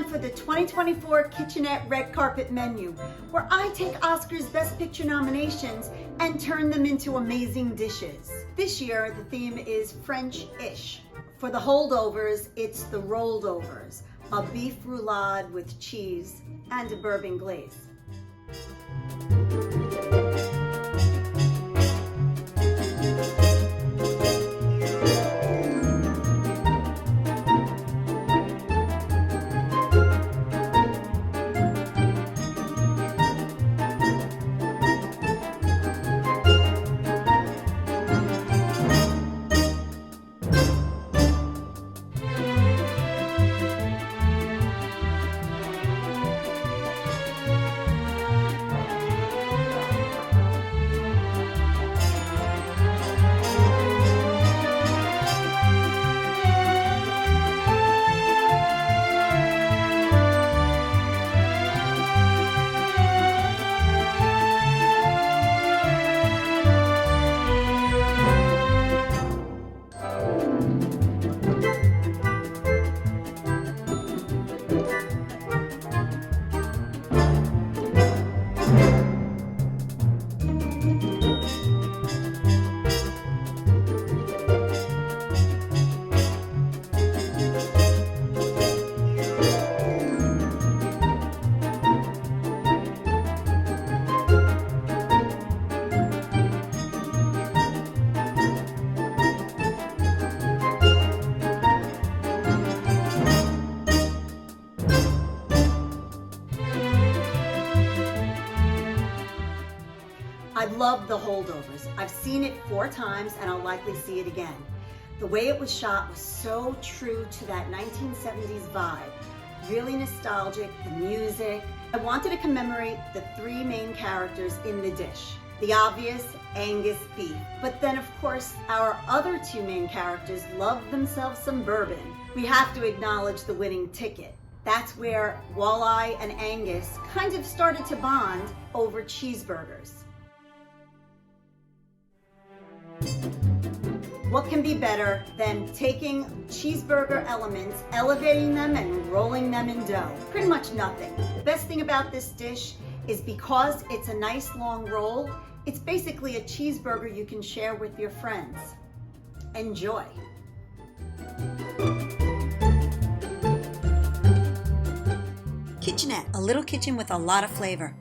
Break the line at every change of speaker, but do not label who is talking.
time for the 2024 Kitchenette Red Carpet Menu, where I take Oscar's Best Picture nominations and turn them into amazing dishes. This year, the theme is French-ish. For the holdovers, it's the Roul'dOvers, a beef roulade with cheese and a Bourbon Glaze. I love the holdovers. I've seen it 4 times and I'll likely see it again. The way it was shot was so true to that 1970s vibe. Really nostalgic, the music. I wanted to commemorate the 3 main characters in the dish. The obvious Angus beef. But then of course, our other 2 main characters love themselves some bourbon. We have to acknowledge the winning ticket. That's where Walleye and Angus kind of started to bond over cheeseburgers. What can be better than taking cheeseburger elements, elevating them and rolling them in dough? Pretty much nothing. The best thing about this dish is because it's a nice long roll, it's basically a cheeseburger you can share with your friends. Enjoy. Kitchenette, a little kitchen with a lot of flavor.